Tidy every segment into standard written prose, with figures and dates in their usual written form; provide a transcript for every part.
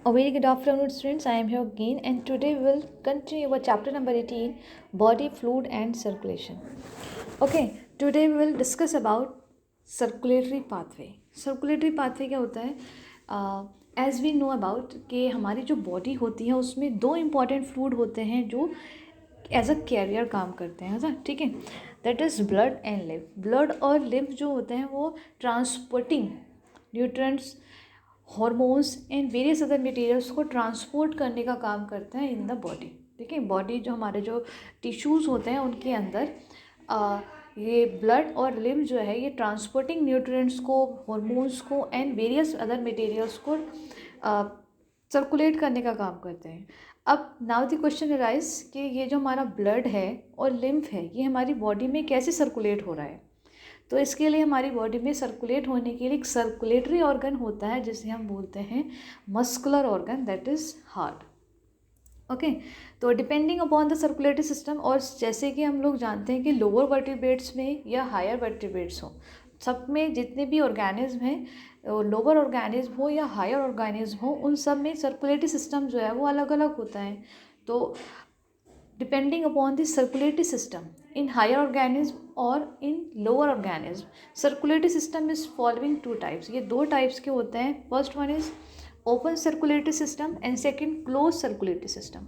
A very good afternoon, students. I am here again, and today we will continue our chapter number 18, Body Fluid and Circulation. Okay, today we will discuss about circulatory pathway. Circulatory pathway क्या होता है? As we know about कि हमारी जो body होती है उसमें दो इम्पॉर्टेंट फ्लूइड होते हैं जो एज अ कैरियर काम करते हैं, ऐसा ठीक है. That is blood and lymph. Blood और लिम्फ जो होते हैं वो transporting nutrients, hormones and various other materials को ट्रांसपोर्ट करने का काम करते हैं इन द बॉडी. ठीक है, बॉडी जो हमारे जो टिश्यूज़ होते हैं उनके अंदर ये ब्लड और लिम्फ जो है ये ट्रांसपोर्टिंग न्यूट्रिएंट्स को, हॉर्मोन्स को एंड वेरियस अदर मटेरियल्स को सर्कुलेट करने का काम करते हैं. अब नाउ द क्वेश्चन अराइज कि ये जो हमारा ब्लड है और लिम्फ है ये हमारी बॉडी में कैसे सर्कुलेट हो रहा है. तो इसके लिए हमारी बॉडी में सर्कुलेट होने के लिए एक सर्कुलेटरी ऑर्गन होता है जिसे हम बोलते हैं muscular organ, that is heart. Okay, तो depending upon the circulatory system, और जैसे कि हम लोग जानते हैं कि लोअर वर्टिब्रेट्स में या हायर वर्टिब्रेट्स हो, सब में जितने भी ऑर्गेनिज्म हैं, लोअर ऑर्गेनिज्म हो या हायर ऑर्गेनिज्म हो, उन सब में सर्कुलेटरी सिस्टम जो है वो अलग अलग होता है. तो depending upon the circulatory system in higher organism और in lower organism, circulatory system is following two types. ये दो टाइप्स के होते हैं. First one is open circulatory system and second close circulatory system.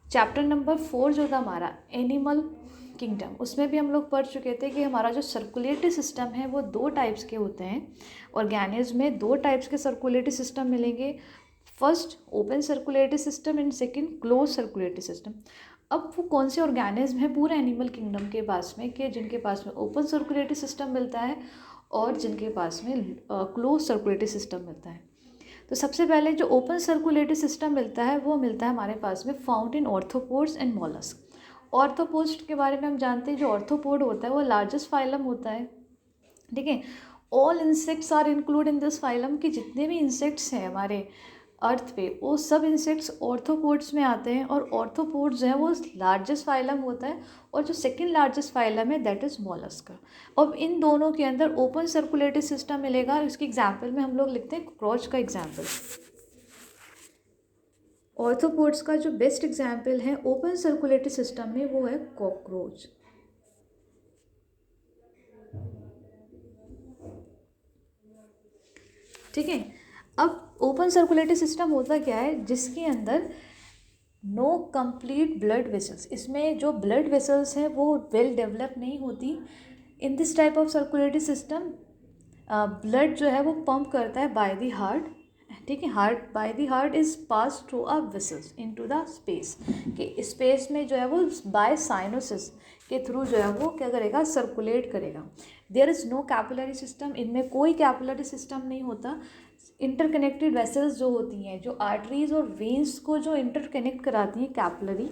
Chapter number 4 जो था हमारा animal kingdom, उसमें भी हम लोग पढ़ चुके थे कि हमारा जो सर्कुलेटरी सिस्टम है वो दो टाइप्स के होते हैं. ऑर्गेनिज्म में दो टाइप्स के सर्कुलेटरी सिस्टम मिलेंगे. First open circulatory system and second close circulatory system. अब वो कौन से ऑर्गेनिज्म है पूरे एनिमल किंगडम के पास में कि जिनके पास में ओपन सर्कुलेटरी सिस्टम मिलता है और जिनके पास में क्लोज सर्कुलेटरी सिस्टम मिलता है. तो सबसे पहले जो ओपन सर्कुलेटरी सिस्टम मिलता है वो मिलता है हमारे पास में found in arthropods and mollusc. Arthropods के बारे में हम जानते हैं, जो ऑर्थ्रोपोड होता है वो लार्जेस्ट फाइलम होता है. ठीक है, all insects are include in this phylum, कि जितने भी इंसेक्ट्स हैं हमारे अर्थ पे वो सब इंसेक्ट्स ऑर्थ्रोपोड्स में आते हैं. और ऑर्थ्रोपोड्स जो है वो लार्जेस्ट फाइलम होता है, और जो सेकंड लार्जेस्ट फाइलम है दैट इज़ मोलस्क. अब इन दोनों के अंदर ओपन सर्कुलेटरी सिस्टम मिलेगा. इसके एग्जांपल में हम लोग लिखते हैं कॉकरोच का एग्जांपल. ऑर्थ्रोपोड्स का जो बेस्ट एग्जांपल है ओपन सर्कुलेटरी सिस्टम में वो है कॉकरोच. ठीक है, अब ओपन सर्कुलेटरी सिस्टम होता क्या है, जिसके अंदर नो कंप्लीट ब्लड वेसल्स, इसमें जो ब्लड वेसल्स हैं वो वेल डेवलप नहीं होती. In this type of circulatory system blood जो है वो पंप करता है बाय द हार्ट. ठीक है, heart by the heart is pass through a vessels into the space, कि स्पेस में जो है वो बाय साइनोसिस के थ्रू जो है वो क्या करेगा, सर्कुलेट करेगा. There is no capillary system, इनमें कोई कैपिलरी सिस्टम नहीं होता. इंटरकनेक्टेड वेसल्स जो होती हैं, जो आर्टरीज और वेंस को जो इंटरकनेक्ट कराती हैं कैपिलरी,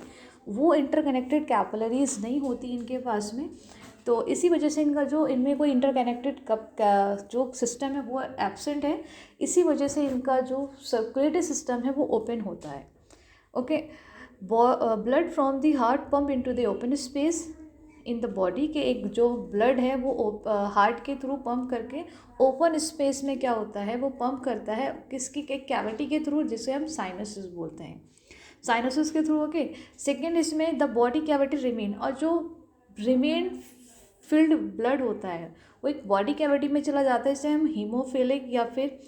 वो इंटरकनेक्टेड कैपिलरीज नहीं होती इनके पास में. तो इसी वजह से इनका जो इनमें कोई इंटरकनेक्टेड जो सिस्टम है वो एब्सेंट है. इसी वजह से इनका जो सर्कुलेटरी सिस्टम है वो ओपन होता है. Okay, blood from the heart pump into the open space in the body, के एक जो ब्लड है वो हार्ट के थ्रू पंप करके ओपन स्पेस में क्या होता है वो पंप करता है किसकी, एक कैविटी के थ्रू, जिसे हम साइनसिस बोलते हैं, साइनसिस के थ्रू. ओके, सेकेंड इसमें द बॉडी कैविटी रिमेन, और जो रिमेन फिल्ड ब्लड होता है वो एक बॉडी कैविटी में चला जाता है. इसे हम हीमोफिलिक या फिर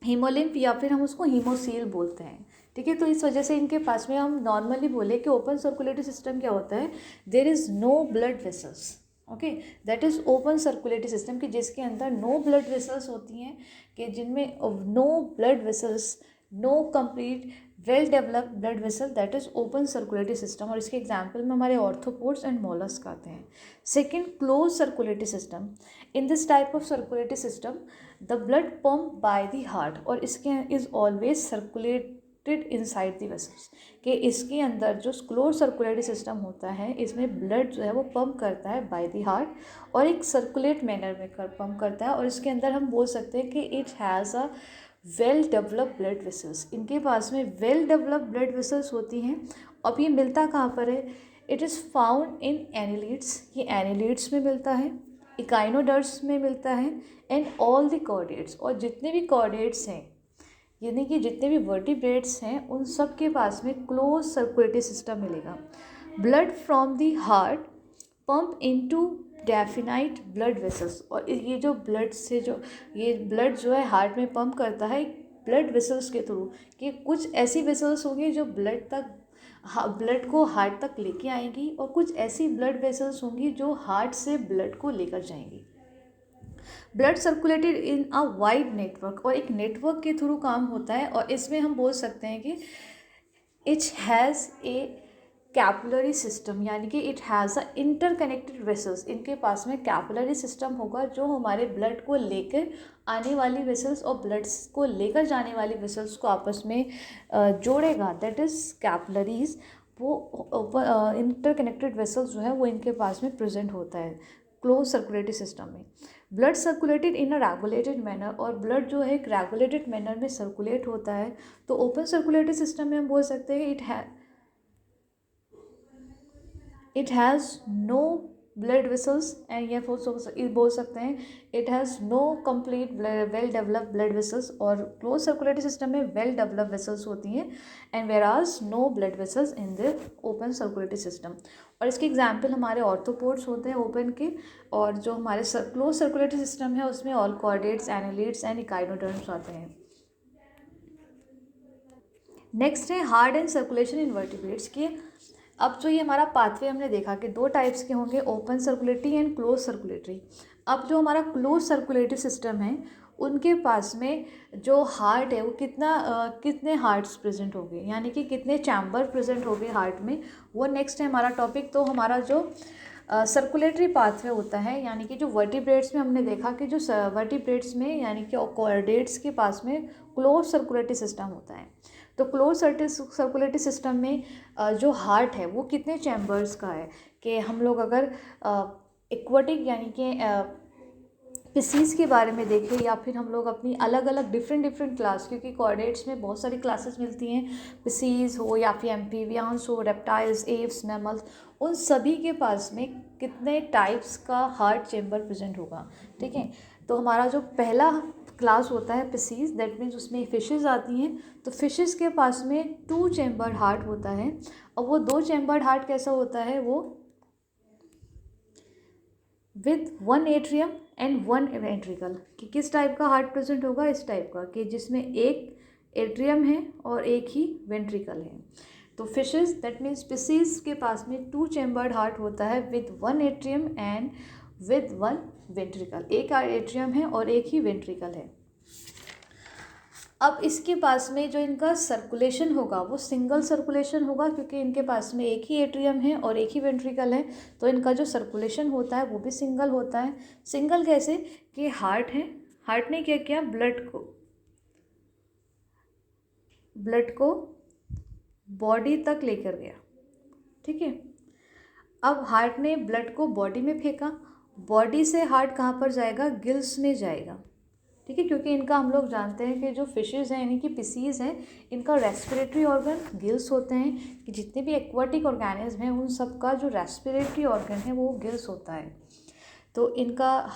हीमोलिम्फ या फिर हम उसको हीमोसील बोलते हैं. ठीक है, तो इस वजह से इनके पास में हम नॉर्मली बोले कि ओपन सर्कुलेटरी सिस्टम क्या होता है, there is no blood vessels. Okay, that is open circulatory system, कि जिसके अंदर नो ब्लड वेसल्स होती हैं, कि जिनमें no blood vessels, no complete well developed blood vessel, that is open circulatory system. और इसके एग्जांपल में हमारे ऑर्थ्रोपोड्स एंड मोलस्क आते हैं. Second close circulatory system. In this type of circulatory system the blood pump by the heart, और इसके is always circulated inside the vessels, कि इसके अंदर जो क्लोज सर्कुलेटरी सिस्टम होता है इसमें ब्लड जो है वो पंप करता है बाय द हार्ट, और एक सर्कुलेट मैनर में पंप करता है. और इसके अंदर हम बोल सकते हैं कि it has a well developed blood vessels. इनके पास में वेल डेवलप्ड ब्लड वेसल्स होती हैं. अब ये मिलता कहाँ पर है, it is found in annelids, ये एनिलीड्स में मिलता है, इकाइनोडर्म्स में मिलता है, एंड ऑल द कॉर्डेट्स, और जितने भी कॉर्डेट्स हैं यानी कि जितने भी वर्टिब्रेट्स हैं उन सब के पास में क्लोज सर्कुलेटरी सिस्टम मिलेगा। Blood from the heart pump into definite blood vessels, और ये जो ब्लड से जो ये ब्लड जो है हार्ट में पंप करता है ब्लड वेसल्स के थ्रू, कि कुछ ऐसी वेसल्स होंगी जो ब्लड को हार्ट तक लेके आएंगी, और कुछ ऐसी ब्लड वेसल्स होंगी जो हार्ट से ब्लड को लेकर जाएंगी। Blood circulated in a wide network, और एक नेटवर्क के थ्रू काम होता है, और इसमें हम बोल सकते हैं कि it has a capillary system, यानी कि it has a interconnected vessels. इनके पास में कैपिलरी सिस्टम होगा जो हमारे ब्लड को लेकर आने वाली वेसल्स और ब्लड को लेकर जाने वाली वेसल्स को आपस में जोड़ेगा, दैट इज़ कैपिलरीज। वो इंटरकनेक्टेड वेसल्स जो है वो इनके पास में प्रेजेंट होता है क्लोज सर्कुलेटरी सिस्टम में। Blood circulated in a regulated manner, और ब्लड जो है एक रेगुलेटेड मैनर में सर्कुलेट होता है। तो ओपन सर्कुलेटरी सिस्टम में हम बोल सकते हैं it has no blood vessels, and ये बोल सकते हैं it has no complete well developed blood vessels, और क्लोज सर्कुलेटरी सिस्टम में वेल डेवलप्ड वेसल्स होती हैं, and whereas no blood vessels in the open circulatory system. और इसके एग्जाम्पल हमारे ऑर्थोपोड्स होते हैं ओपन के, और जो हमारे क्लोज सर्कुलेटरी सिस्टम है उसमें ऑलकॉर्डेट्स, एनालिड्स एंड इकाइनोडर्म्स आते हैं। नेक्स्ट है heart and circulation in vertebrates की। अब जो ये हमारा पाथवे हमने देखा कि दो टाइप्स के होंगे, open circulatory and close circulatory. अब जो हमारा क्लोज सर्कुलेटरी सिस्टम है उनके पास में जो हार्ट है वो कितने हार्ट्स प्रेजेंट होंगे, यानी कि कितने चैम्बर प्रेजेंट होंगे हार्ट में, वो नेक्स्ट है हमारा टॉपिक। तो हमारा जो सर्कुलेटरी पाथवे होता है, यानी कि जो वर्टिब्रेट्स में हमने देखा कि जो वर्टिब्रेट्स में यानी कि कॉर्डेट्स के पास में क्लोज सर्कुलेटरी सिस्टम होता है। तो क्लोज सर्कुलेटरी सिस्टम में जो हार्ट है वो कितने चैम्बर्स का है, कि हम लोग अगर एक्वाटिक यानी कि स्पीसीज के बारे में देखें, या फिर हम लोग अपनी अलग अलग डिफरेंट क्लास, क्योंकि कॉर्डेट्स में बहुत सारी क्लासेस मिलती हैं, स्पीसीज हो या फिर एम्फीबियंस हो, रेप्टाइल्स, एव्स, मैमल्स, उन सभी के पास में कितने टाइप्स का हार्ट चेम्बर प्रेजेंट होगा। ठीक है, तो हमारा जो पहला क्लास होता है स्पीसीज, दैट मीन्स उसमें फिशेज आती हैं। तो फिशेज के पास में 2 चेम्बर्ड हार्ट होता है, और वो 2 चेम्बर्ड हार्ट कैसा होता है, वो विथ 1 एट्रियम एंड 1 वेंट्रिकल। कि किस टाइप का हार्ट प्रेजेंट होगा, इस टाइप का, कि जिसमें एक एट्रियम है और एक ही वेंट्रिकल है। तो फिशेस दैट मीन्स स्पीसीज के पास में 2 चेम्बर्ड हार्ट होता है with 1 atrium and with 1 ventricle. एक एट्रियम है और एक ही वेंट्रिकल है। अब इसके पास में जो इनका सर्कुलेशन होगा वो सिंगल सर्कुलेशन होगा, क्योंकि इनके पास में एक ही एट्रियम है और एक ही वेंट्रिकल है, तो इनका जो सर्कुलेशन होता है वो भी सिंगल होता है। सिंगल कैसे, कि हार्ट है, हार्ट ने क्या किया, ब्लड को बॉडी तक लेकर गया। ठीक है, अब हार्ट ने ब्लड को बॉडी में फेंका, बॉडी से हार्ट कहाँ पर जाएगा, गिल्स में जाएगा। ठीक है, क्योंकि इनका हम लोग जानते हैं कि जो फिशेज़ हैं यानी कि स्पीसीज़ हैं, इनका रेस्पिरेटरी ऑर्गन गिल्स होते हैं, कि जितने भी एक्वाटिक ऑर्गेनिज्म हैं उन सब का जो रेस्पिरेटरी ऑर्गन है वो गिल्स होता है। तो इनका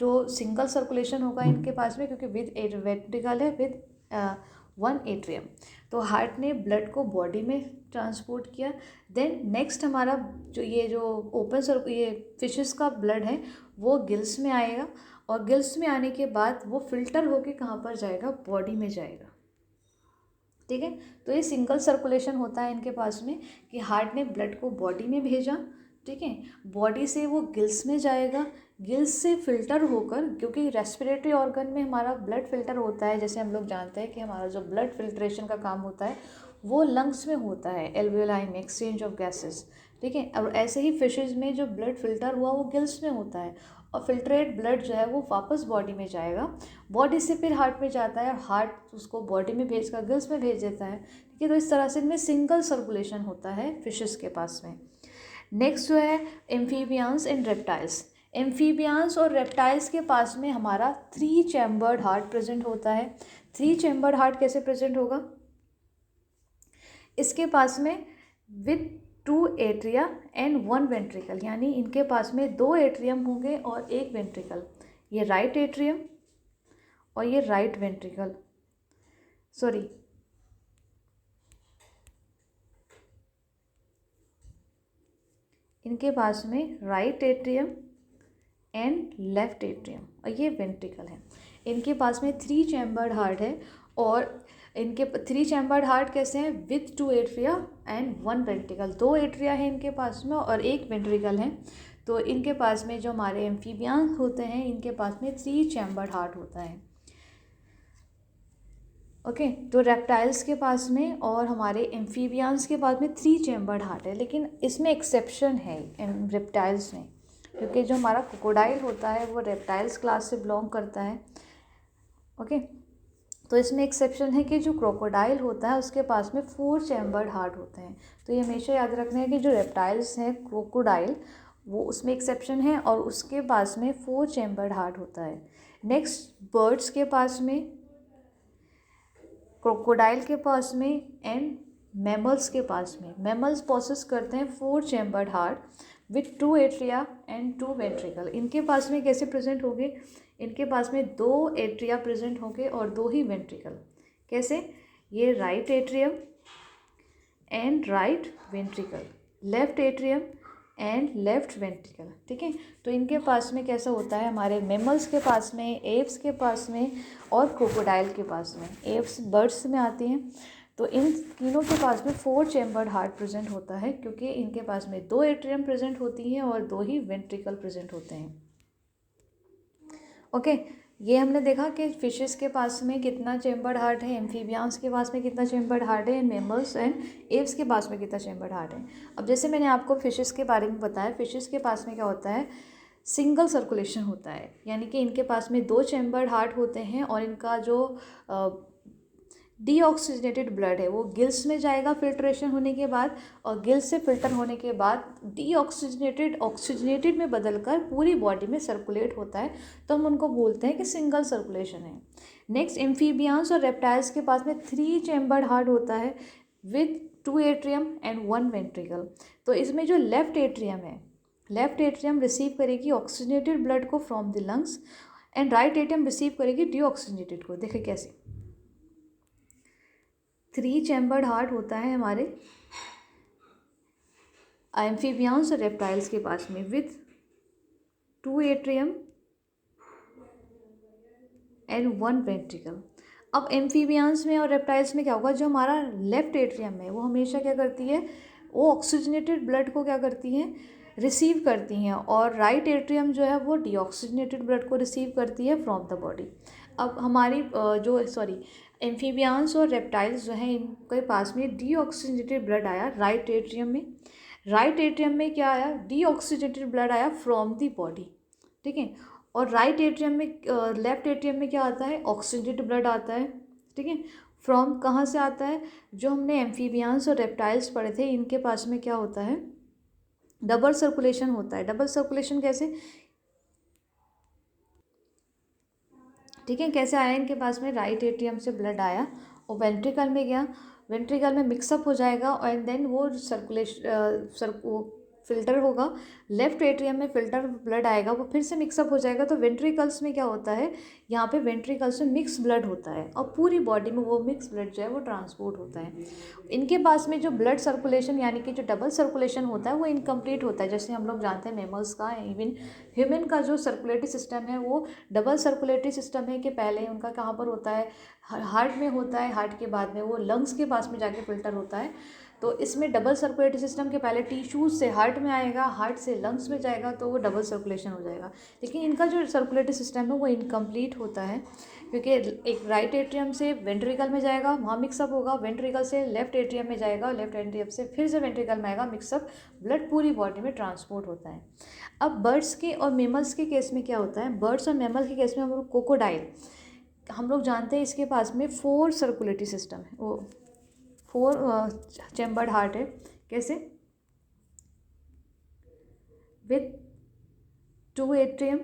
जो सिंगल सर्कुलेशन होगा इनके पास में, क्योंकि विद वेंट्रिकल है विद 1 एट्रियम। तो हार्ट ने ब्लड को बॉडी में ट्रांसपोर्ट किया। देन नेक्स्ट हमारा जो ये फिशेस का ब्लड है वो गिल्स में आएगा, और गिल्स में आने के बाद वो फिल्टर होके कहाँ पर जाएगा, बॉडी में जाएगा। ठीक है, तो ये सिंगल सर्कुलेशन होता है इनके पास में, कि हार्ट ने ब्लड को बॉडी में भेजा। ठीक है, बॉडी से वो गिल्स में जाएगा, गिल्स से फिल्टर होकर, क्योंकि रेस्पिरेटरी ऑर्गन में हमारा ब्लड फिल्टर होता है, जैसे हम लोग जानते हैं कि हमारा जो ब्लड फिल्ट्रेशन का काम होता है वो लंग्स में होता है, एल्वियोलाई में, एक्सचेंज ऑफ गैसेस। ठीक है, और ऐसे ही फिशेज में जो ब्लड फिल्टर हुआ वो गिल्स में होता है, और फिल्ट्रेट ब्लड जो है वो वापस बॉडी में जाएगा, बॉडी से फिर हार्ट में जाता है, और हार्ट उसको बॉडी में भेजकर गिल्स में भेज देता है। ठीक है, तो इस तरह से इनमें सिंगल सर्कुलेशन होता है फिशेस के पास में। नेक्स्ट जो है एम्फीबियंस एंड रेप्टाइल्स। एम्फीबियंस और रेप्टाइल्स के पास में हमारा 3 चैम्बर्ड हार्ट प्रेजेंट होता है। 3 चैम्बर्ड हार्ट कैसे प्रेजेंट होगा, इसके पास में विथ 2 एट्रिया एंड 1 वेंट्रिकल, यानी इनके पास में 2 एट्रियम होंगे और 1 वेंट्रिकल। ये राइट एट्रियम और ये राइट वेंट्रिकल। सॉरी, इनके पास में right atrium and left atrium और ये वेंट्रिकल है। इनके पास में 3 चैम्बर्ड हार्ट है और इनके 3 चैम्बर्ड हार्ट कैसे हैं, with 2 atria and 1 ventricle. 2 atria है इनके पास में और 1 वेंट्रिकल है। तो इनके पास में जो हमारे एम्फीबियंस होते हैं इनके पास में 3 चैम्बर्ड हार्ट होता है। ओके तो रेप्टाइल्स के पास में और हमारे एम्फीबियंस के पास में 3 चैम्बर्ड हार्ट है, लेकिन इसमें एक्सेप्शन है रेप्टाइल्स में, क्योंकि जो हमारा क्रोकोडाइल होता है वो रेप्टाइल्स क्लास से बिलोंग करता है। ओके तो इसमें एक्सेप्शन है कि जो क्रोकोडाइल होता है उसके पास में 4 चैम्बर्ड हार्ट होते हैं। तो ये हमेशा याद रखना है कि जो रेप्टाइल्स हैं क्रोकोडाइल वो उसमें एक्सेप्शन है और उसके पास में 4 चैम्बर्ड हार्ट होता है। नेक्स्ट बर्ड्स के पास में, क्रोकोडाइल के पास में एंड मैमल्स के पास में, मैमल्स पोसेस करते हैं 4 chambered heart with 2 atria and 2 ventricle. इनके पास में कैसे प्रेजेंट होंगे, इनके पास में 2 एट्रिया प्रेजेंट होंगे और 2 ही वेंट्रिकल। कैसे, ये right atrium and right ventricle, left atrium and left ventricle. ठीक है, तो इनके पास में कैसा होता है, हमारे मेमल्स के पास में, एप्स के पास में और क्रोकोडाइल के पास में, एप्स बर्ड्स में आती हैं, तो इन तीनों के पास में 4 चैम्बर्ड हार्ट प्रेजेंट होता है, क्योंकि इनके पास में 2 एट्रियम प्रेजेंट होती हैं और 2 ही वेंट्रिकल प्रेजेंट होते हैं। ओके ये हमने देखा कि फिशेस के पास में कितना चैम्बर्ड हार्ट है, एम्फीबियंस के पास में कितना चैम्बर्ड हार्ट है, मेमल्स एंड एव्स के पास में कितना चैम्बर्ड हार्ट है। अब जैसे मैंने आपको फिशेस के बारे में बताया, फिशेस के पास में क्या होता है, सिंगल सर्कुलेशन होता है, यानी कि इनके पास में 2 चैम्बर्ड हार्ट होते हैं और इनका जो डीऑक्सीजनेटेड ब्लड है वो गिल्स में जाएगा फिल्ट्रेशन होने के बाद, और गिल्स से फिल्टर होने के बाद डीऑक्सीजनेटेड ऑक्सीजनेटेड में बदलकर पूरी बॉडी में सर्कुलेट होता है, तो हम उनको बोलते हैं कि सिंगल सर्कुलेशन है। नेक्स्ट एम्फीबियंस और रेप्टाइल्स के पास में 3 चैम्बर्ड हार्ट होता है विथ 2 एट्रियम एंड 1 वेंट्रिकल। तो इसमें जो लेफ्ट एट्रियम है, लेफ्ट एट्रियम रिसीव करेगी ऑक्सीजनेटेड ब्लड को from the lungs and right atrium receive करेगी डीऑक्सीजनेटेड को। देखिए कैसे 3 चैम्बर्ड हार्ट होता है हमारे एम्फीबियंस और रेप्टाइल्स के पास में विथ 2 एट्रियम एंड 1 वेंट्रिकल। अब एम्फीबियंस में और रेप्टाइल्स में क्या होगा, जो हमारा लेफ्ट एट्रियम है वो हमेशा क्या करती है, वो ऑक्सीजनेटेड ब्लड को क्या करती हैं, रिसीव करती हैं, और राइट एट्रियम जो है वो डीऑक्सीजनेटेड ब्लड को रिसीव करती है फ्रॉम द बॉडी। अब हमारी एम्फीबियंस और रेप्टाइल्स जो हैं इनके पास में डीऑक्सीजनेटेड ब्लड आया राइट एट्रियम में, राइट एट्रियम में क्या आया, डीऑक्सीजनेटेड ब्लड आया फ्रॉम द बॉडी। ठीक है, और राइट एट्रियम में लेफ्ट एट्रियम में क्या आता है, ऑक्सीजनेटेड ब्लड आता है। ठीक है, फ्रॉम कहाँ से आता है, जो हमने एम्फीबियंस और रेप्टाइल्स पढ़े थे इनके पास में क्या होता है, डबल सर्कुलेशन होता है। डबल सर्कुलेशन कैसे, ठीक है, कैसे आया, इनके पास में राइट एट्रियम से ब्लड आया और वेंट्रिकल में गया, वेंट्रिकल में मिक्सअप हो जाएगा और देन वो वो फिल्टर होगा, लेफ्ट एट्रियम में फिल्टर ब्लड आएगा, वो फिर से मिक्सअप हो जाएगा, तो वेंट्रिकल्स में क्या होता है, यहाँ पे वेंट्रिकल्स में मिक्स ब्लड होता है और पूरी बॉडी में वो मिक्स ब्लड जो है वो ट्रांसपोर्ट होता है। इनके पास में जो ब्लड सर्कुलेशन यानी कि जो डबल सर्कुलेशन होता है वो इनकम्प्लीट होता है। जैसे हम लोग जानते हैं मेमल्स का, इवन ह्यूमन का जो सर्कुलेटरी सिस्टम है वो डबल सर्कुलेटरी सिस्टम है, कि पहले उनका कहाँ पर होता है, हार्ट में होता है, हार्ट के बाद में वो लंग्स के पास में जाके फिल्टर होता है। तो इसमें डबल सर्कुलेटरी सिस्टम के पहले टिश्यूज से हार्ट में आएगा, हार्ट से लंग्स में जाएगा, तो वो डबल सर्कुलेशन हो जाएगा। लेकिन इनका जो सर्कुलेटरी सिस्टम है वो इनकम्प्लीट होता है, क्योंकि एक राइट एट्रियम से वेंट्रिकल में जाएगा, वहाँ मिक्सअप होगा, वेंट्रिकल से लेफ्ट एट्रियम में जाएगा, लेफ्ट एट्रियम से फिर से वेंट्रिकल में आएगा, मिक्सअप ब्लड पूरी बॉडी में ट्रांसपोर्ट होता है। अब बर्ड्स के और मेमल्स के केस में क्या होता है, बर्ड्स और मेमल के केस में हम लोग क्रोकोडाइल, हम लोग जानते हैं इसके पास में 4 सर्कुलेटरी सिस्टम है, वो 4 चैम्बर्ड हार्ट है। कैसे, with 2 atrium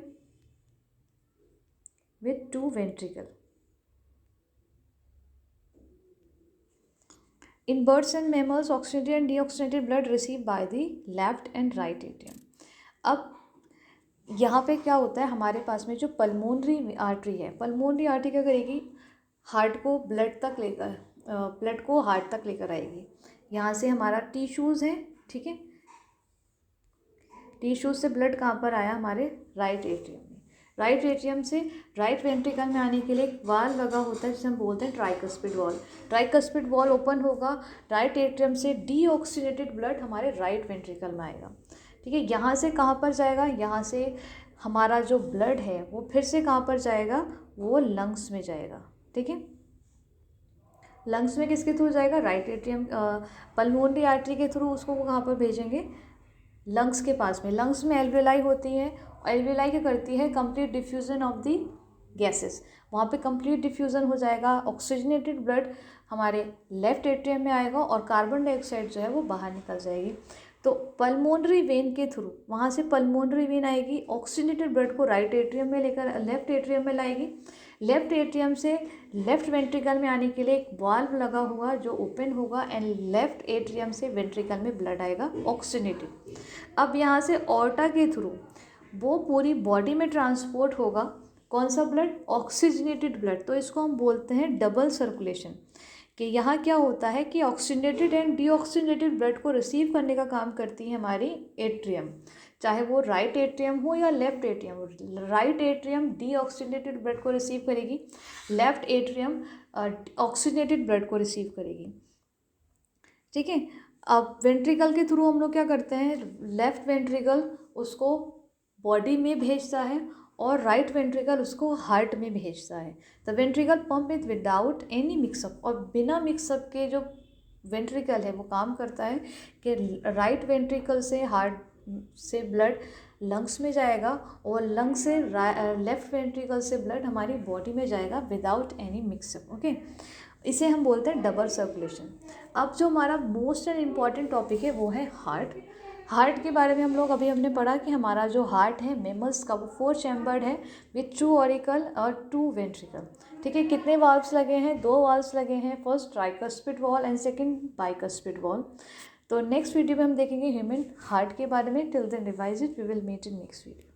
with 2 ventricle. In birds and mammals, oxygenated and deoxygenated blood received by the left and right atrium. अब यहाँ पे क्या होता है, हमारे पास में जो पल्मोनरी आर्टरी है, पल्मोनरी आर्टरी क्या करेगी, हार्ट को ब्लड को हार्ट तक लेकर आएगी। यहाँ से हमारा टिश्यूज़ है, ठीक है, टिश्यूज से ब्लड कहाँ पर आया, हमारे राइट एट्रियम में। राइट एट्रियम से राइट वेंट्रिकल में आने के लिए एक वाल्व लगा होता है जिसे हम बोलते हैं tricuspid wall. Tricuspid valve open होगा, राइट एट्रियम से डीऑक्सीनेटेड ब्लड हमारे राइट वेंट्रिकल में आएगा, ठीक है। यहाँ से कहाँ पर जाएगा, यहाँ से हमारा जो ब्लड है वो फिर से कहाँ पर जाएगा, वो लंग्स में जाएगा, ठीक है। लंग्स में किसके थ्रू जाएगा, राइट एट्रियम पल्मोनरी आर्टरी के थ्रू उसको कहाँ पर भेजेंगे, लंग्स के पास में। लंग्स में एल्वेलाई होती है, एल्वेलाई क्या करती है, complete diffusion of the gases, वहाँ पे कंप्लीट डिफ्यूज़न हो जाएगा। ऑक्सीजनेटेड ब्लड हमारे लेफ्ट एट्रियम में आएगा और कार्बन डाइऑक्साइड जो है वो बाहर निकल जाएगी। तो पल्मोनरी वेन के थ्रू, वहाँ से पल्मोनरी वेन आएगी, ऑक्सीजनेटेड ब्लड को राइट एट्रियम में लेकर लेफ्ट एट्रियम में लाएगी। लेफ्ट एट्रियम से लेफ्ट वेंट्रिकल में आने के लिए एक वाल्व लगा हुआ जो ओपन होगा एंड लेफ्ट एट्रियम से वेंट्रिकल में ब्लड आएगा ऑक्सीजनेटेड। अब यहाँ से ऑर्टा के थ्रू वो पूरी बॉडी में ट्रांसपोर्ट होगा, कौन सा ब्लड, ऑक्सीजनेटेड ब्लड। तो इसको हम बोलते हैं डबल सर्कुलेशन, कि यहाँ क्या होता है कि ऑक्सीजनेटेड एंड डीऑक्सीजनेटेड ब्लड को रिसीव करने का काम करती है हमारी एट्रियम, चाहे वो राइट एट्रियम हो या left atrium. Right atrium deoxygenated blood को रिसीव करेगी, लेफ्ट एट्रियम ऑक्सीजनेटेड ब्लड को रिसीव करेगी, ठीक है। अब वेंट्रिकल के थ्रू हम लोग क्या करते हैं, लेफ्ट वेंट्रिकल उसको बॉडी में भेजता है और राइट वेंट्रिकल उसको हार्ट में भेजता है। The ventricle pump it without any mix up, और बिना मिक्सअप के जो वेंट्रिकल है वो काम करता है कि राइट वेंट्रिकल से हार्ट से ब्लड लंग्स में जाएगा और लंग्स से लेफ्ट वेंट्रिकल से ब्लड हमारी बॉडी में जाएगा विदाउट एनी मिक्सअप, ओके। इसे हम बोलते हैं डबल सर्कुलेशन। अब जो हमारा मोस्ट एंड इम्पॉर्टेंट टॉपिक है वो है हार्ट। हार्ट के बारे में हम लोग अभी हमने पढ़ा कि हमारा जो हार्ट है मेमल्स का, वो 4 चैम्बर्ड है विथ 2 ऑरिकल और 2 वेंट्रिकल, ठीक है। कितने वाल्व्स लगे हैं, 2 वाल्व्स लगे हैं, first tricuspid valve and second bicuspid valve. तो नेक्स्ट वीडियो में हम देखेंगे ह्यूमन हार्ट के बारे में। Till then revise it, we will meet in next video.